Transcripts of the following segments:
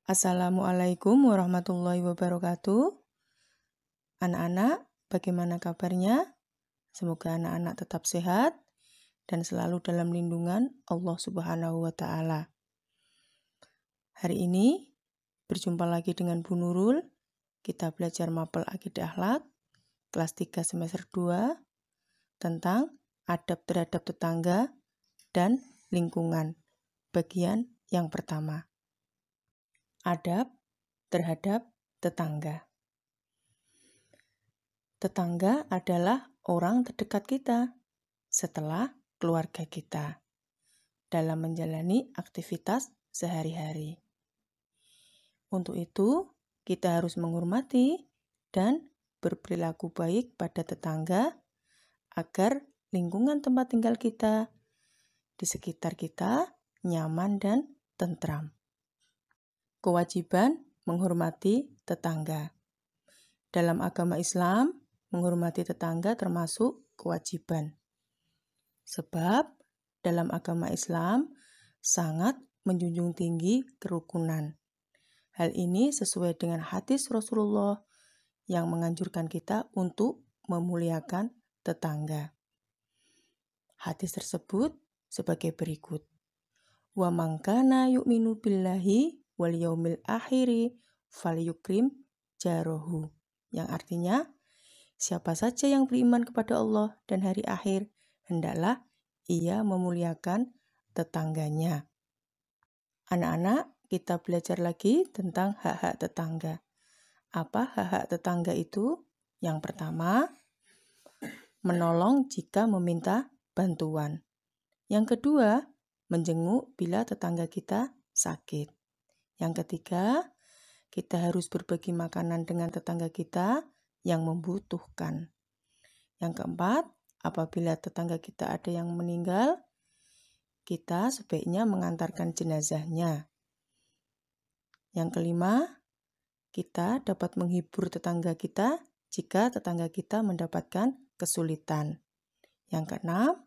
Assalamualaikum warahmatullahi wabarakatuh. Anak-anak, bagaimana kabarnya? Semoga anak-anak tetap sehat dan selalu dalam lindungan Allah Subhanahu wa Ta'ala. Hari ini berjumpa lagi dengan Bu Nurul. Kita belajar mapel akidah akhlak kelas 3 semester 2 tentang adab terhadap tetangga dan lingkungan. Bagian yang pertama. Adab terhadap tetangga. Tetangga adalah orang terdekat kita setelah keluarga kita dalam menjalani aktivitas sehari-hari. Untuk itu, kita harus menghormati dan berperilaku baik pada tetangga agar lingkungan tempat tinggal kita di sekitar kita nyaman dan tentram. Kewajiban menghormati tetangga. Dalam agama Islam, menghormati tetangga termasuk kewajiban. Sebab dalam agama Islam sangat menjunjung tinggi kerukunan. Hal ini sesuai dengan hadis Rasulullah yang menganjurkan kita untuk memuliakan tetangga. Hadis tersebut sebagai berikut. Wa man kana yu'minu billahi wal yaumil akhiri falyukrim jarahu. Yang artinya, siapa saja yang beriman kepada Allah dan hari akhir, hendaklah ia memuliakan tetangganya. Anak-anak, kita belajar lagi tentang hak-hak tetangga. Apa hak-hak tetangga itu? Yang pertama, menolong jika meminta bantuan. Yang kedua, menjenguk bila tetangga kita sakit. Yang ketiga, kita harus berbagi makanan dengan tetangga kita yang membutuhkan. Yang keempat, apabila tetangga kita ada yang meninggal, kita sebaiknya mengantarkan jenazahnya. Yang kelima, kita dapat menghibur tetangga kita jika tetangga kita mendapatkan kesulitan. Yang keenam,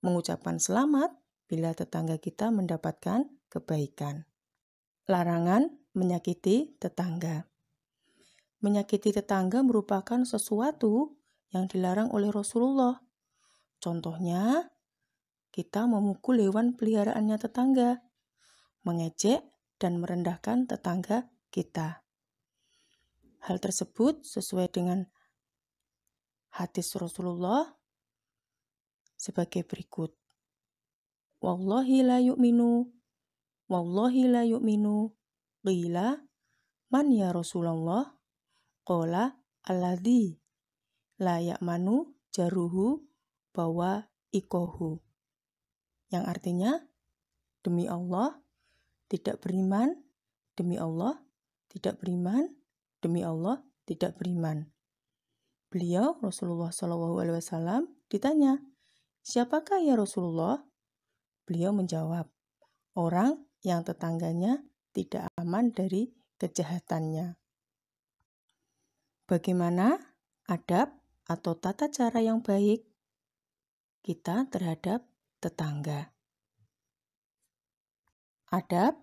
mengucapkan selamat bila tetangga kita mendapatkan kebaikan. Larangan menyakiti tetangga. Menyakiti tetangga merupakan sesuatu yang dilarang oleh Rasulullah. Contohnya, kita memukul hewan peliharaannya tetangga, mengejek dan merendahkan tetangga kita. Hal tersebut sesuai dengan hadis Rasulullah sebagai berikut. Wallahi la yu'minu qila man ya Rasulullah qala alladzi la ya'manu jaruhu bawa ikohu. Yang artinya, demi Allah tidak beriman, demi Allah tidak beriman, demi Allah tidak beriman. Beliau Rasulullah SAW ditanya, siapakah ya Rasulullah? Beliau menjawab, orang yang tetangganya tidak aman dari kejahatannya. Bagaimana adab atau tata cara yang baik kita terhadap tetangga? Adab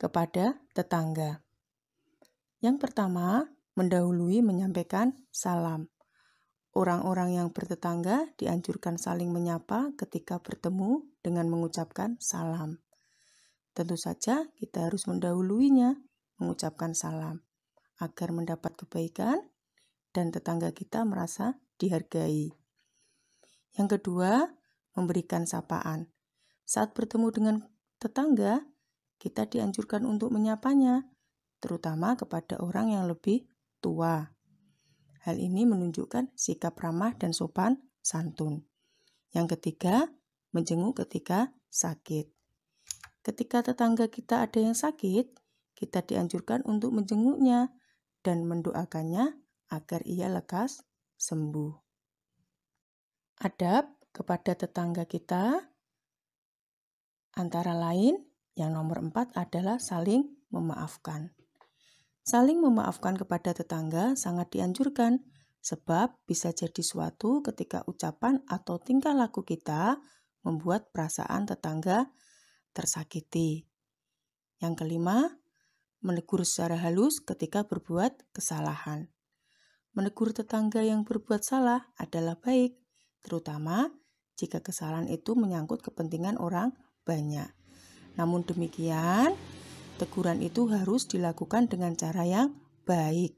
kepada tetangga. Yang pertama, mendahului menyampaikan salam. Orang-orang yang bertetangga dianjurkan saling menyapa ketika bertemu dengan mengucapkan salam. Tentu saja kita harus mendahuluinya mengucapkan salam agar mendapat kebaikan dan tetangga kita merasa dihargai. Yang kedua, memberikan sapaan. Saat bertemu dengan tetangga, kita dianjurkan untuk menyapanya, terutama kepada orang yang lebih tua. Hal ini menunjukkan sikap ramah dan sopan santun. Yang ketiga, menjenguk ketika sakit. Ketika tetangga kita ada yang sakit, kita dianjurkan untuk menjenguknya dan mendoakannya agar ia lekas sembuh. Adab kepada tetangga kita antara lain yang nomor 4 adalah saling memaafkan. Saling memaafkan kepada tetangga sangat dianjurkan sebab bisa jadi suatu ketika ucapan atau tingkah laku kita membuat perasaan tetangga tersakiti. Yang kelima, menegur secara halus ketika berbuat kesalahan. Menegur tetangga yang berbuat salah adalah baik, terutama jika kesalahan itu menyangkut kepentingan orang banyak. Namun demikian, teguran itu harus dilakukan dengan cara yang baik,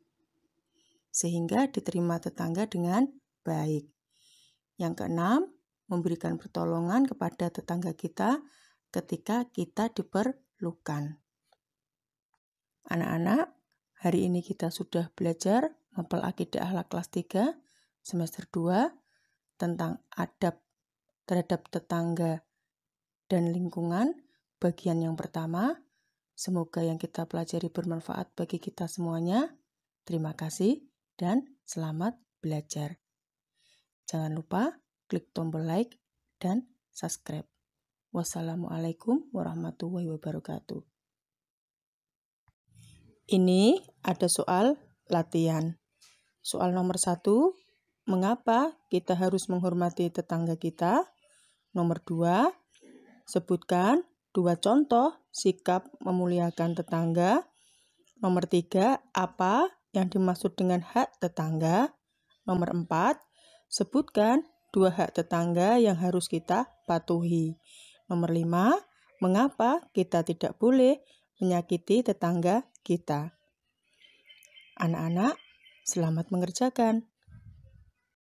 sehingga diterima tetangga dengan baik. Yang keenam, memberikan pertolongan kepada tetangga kita ketika kita diperlukan. Anak-anak, hari ini kita sudah belajar mapel akidah akhlak kelas 3 semester 2 tentang adab terhadap tetangga dan lingkungan bagian yang pertama. Semoga yang kita pelajari bermanfaat bagi kita semuanya. Terima kasih dan selamat belajar. Jangan lupa klik tombol like dan subscribe. Wassalamualaikum warahmatullahi wabarakatuh. Ini ada soal latihan. Soal nomor 1, mengapa kita harus menghormati tetangga kita? Nomor 2, sebutkan 2 contoh sikap memuliakan tetangga. Nomor 3, apa yang dimaksud dengan hak tetangga? Nomor 4, sebutkan 2 hak tetangga yang harus kita patuhi. Nomor 5, mengapa kita tidak boleh menyakiti tetangga kita? Anak-anak, selamat mengerjakan.